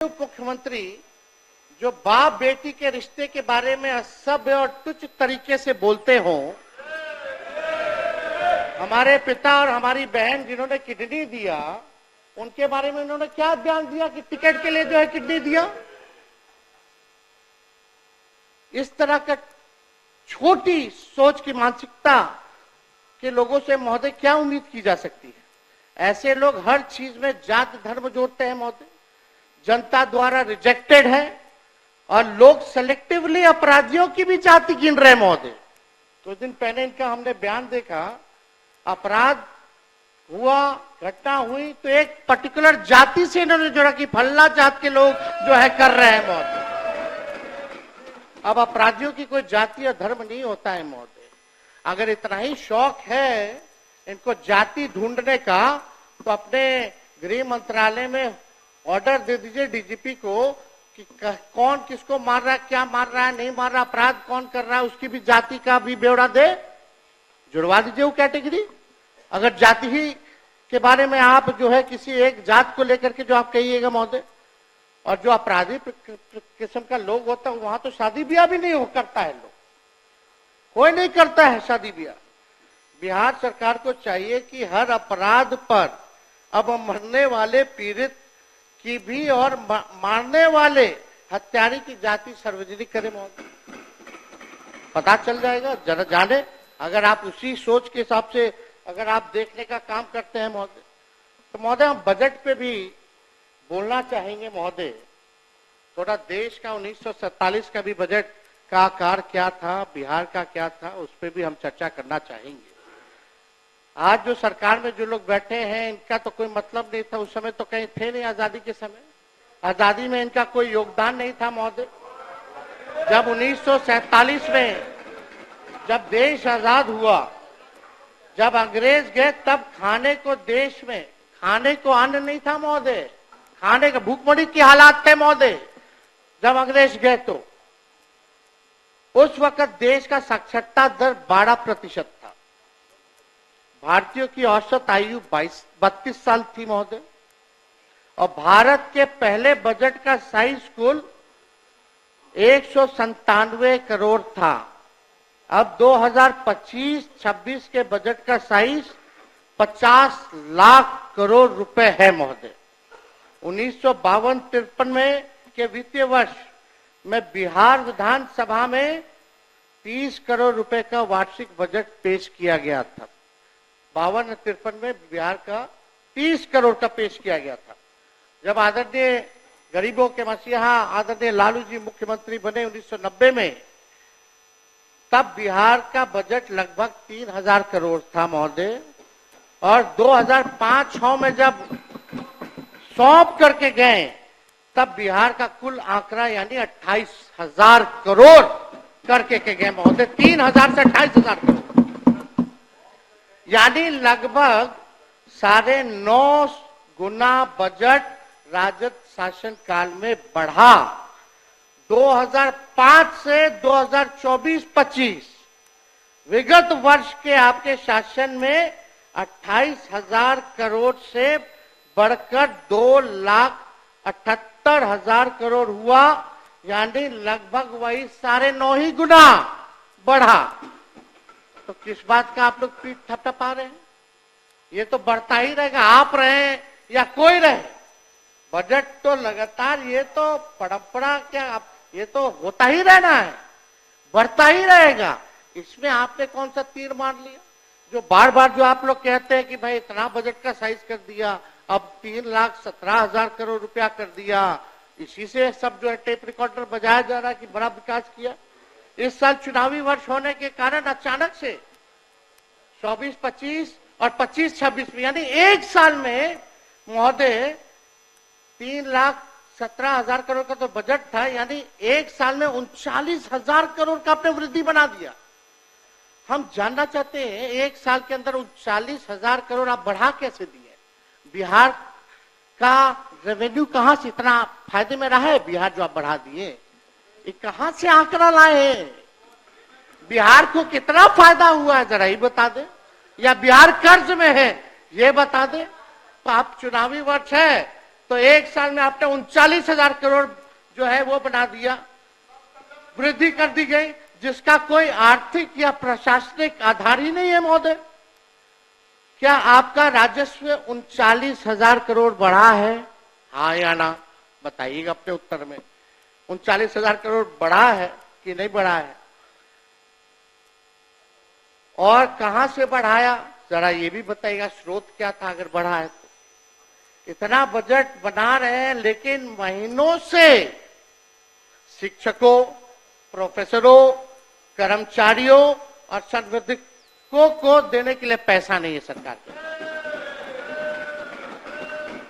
उप मुख्यमंत्री जो बाप बेटी के रिश्ते के बारे में असभ्य और तुच्छ तरीके से बोलते हो, हमारे पिता और हमारी बहन जिन्होंने किडनी दिया उनके बारे में उन्होंने क्या बयान दिया कि टिकट के लिए जो है किडनी दिया। इस तरह का छोटी सोच की मानसिकता के लोगों से महोदय क्या उम्मीद की जा सकती है। ऐसे लोग हर चीज में जात धर्म जोड़ते हैं महोदय, जनता द्वारा रिजेक्टेड है और लोग सेलेक्टिवली अपराधियों की भी जाति गिन रहे महोदय। कुछ दिन पहले इनका हमने बयान देखा, अपराध हुआ, घटना हुई तो एक पर्टिकुलर जाति से इन्होंने जोड़ा कि फल्ला जात के लोग जो है कर रहे हैं महोदय। अब अपराधियों की कोई जाति और धर्म नहीं होता है महोदय। अगर इतना ही शौक है इनको जाति ढूंढने का तो अपने गृह मंत्रालय में ऑर्डर दे दीजिए डीजीपी को कि कौन किसको मार रहा है, क्या मार रहा है, नहीं मार रहा, अपराध कौन कर रहा है, उसकी भी जाति का भी ब्यौरा दे, जुड़वा दीजिए वो कैटेगरी। अगर जाति ही के बारे में आप जो है किसी एक जात को लेकर के जो आप कहिएगा महोदय, और जो अपराधी किस्म का लोग होता है वहां तो शादी ब्याह भी नहीं हो करता है, लोग कोई नहीं करता है शादी ब्याह। बिहार सरकार को चाहिए कि हर अपराध पर अब मरने वाले पीड़ित की भी और मारने वाले हत्यारे की जाति सार्वजनिक करे महोदय, पता चल जाएगा जरा जाने। अगर आप उसी सोच के हिसाब से अगर आप देखने का काम करते हैं महोदय, तो महोदय हम बजट पे भी बोलना चाहेंगे महोदय। थोड़ा देश का 1947 का भी बजट का आकार क्या था, बिहार का क्या था, उस पर भी हम चर्चा करना चाहेंगे। आज जो सरकार में जो लोग बैठे हैं इनका तो कोई मतलब नहीं था, उस समय तो कहीं थे नहीं आजादी के समय, आजादी में इनका कोई योगदान नहीं था महोदय। जब 1947 में जब देश आजाद हुआ, जब अंग्रेज गए तब खाने को देश में खाने को अन्न नहीं था महोदय, खाने का भूखमरी के हालात थे महोदय। जब अंग्रेज गए तो उस वक्त देश का साक्षरता दर 12% था, भारतीयों की औसत आयु 32 साल थी महोदय, और भारत के पहले बजट का साइज कुल 197 करोड़ था। अब 2025-26 के बजट का साइज 50 लाख करोड़ रुपए है महोदय। 1952-53 में के वित्तीय वर्ष में बिहार विधानसभा में 30 करोड़ रुपए का वार्षिक बजट पेश किया गया था। 52-53 में बिहार का 30 करोड़ का पेश किया गया था। जब आदरणीय गरीबों के मसीहा आदरणीय लालू जी मुख्यमंत्री बने 1990 में, तब बिहार का बजट लगभग 3000 करोड़ था महोदय, और 2005-06 में जब सौंप करके गए तब बिहार का कुल आंकड़ा यानी 28,000 करोड़ करके के गए महोदय। 3000 से 28,000 करोड़, यानी लगभग 9.5 गुना बजट राजद शासन काल में बढ़ा। 2005 से 2024-25 विगत वर्ष के आपके शासन में 28,000 करोड़ से बढ़कर 2,78,000 करोड़ हुआ, यानी लगभग वही 9.5 ही गुना बढ़ा। तो किस बात का आप लोग पीठ थपथपा रहे हैं? ये तो बढ़ता ही रहेगा, आप रहे या कोई रहे, बजट तो लगातार, ये तो परंपरा क्या, ये तो होता ही रहना है, बढ़ता ही रहेगा। इसमें आपने कौन सा तीर मार लिया? जो बार बार जो आप लोग कहते हैं कि भाई इतना बजट का साइज कर दिया, अब 3,17,000 करोड़ रुपया कर दिया, इसी से सब जो है टेप रिकॉर्डर बजाया जा रहा है कि बड़ा विकास किया। इस साल चुनावी वर्ष होने के कारण अचानक से 24-25 और 25-26 में, यानी एक साल में महोदय 3,17,000 करोड़ का तो बजट था, यानी एक साल में 39,000 करोड़ का आपने वृद्धि बना दिया। हम जानना चाहते हैं एक साल के अंदर 39,000 करोड़ आप बढ़ा कैसे दिए? बिहार का रेवेन्यू कहां से इतना फायदे में रहा है? बिहार जो आप बढ़ा दिए, ये कहां से आंकड़ा लाए? बिहार को कितना फायदा हुआ है जरा ही बता दे, या बिहार कर्ज में है ये बता दे। तो आप चुनावी वर्ष है तो एक साल में आपने 39,000 करोड़ जो है वो बना दिया, वृद्धि कर दी गई, जिसका कोई आर्थिक या प्रशासनिक आधार ही नहीं है महोदय। क्या आपका राजस्व 39,000 करोड़ बढ़ा है? हाँ या ना बताइएगा अपने उत्तर में। 39,000 करोड़ बढ़ा है कि नहीं बढ़ा है? और कहां से बढ़ाया, जरा ये भी बताइएगा, स्रोत क्या था अगर बढ़ा है तो। इतना बजट बना रहे हैं लेकिन महीनों से शिक्षकों, प्रोफेसरों, कर्मचारियों और संविधिकों को देने के लिए पैसा नहीं है सरकार के।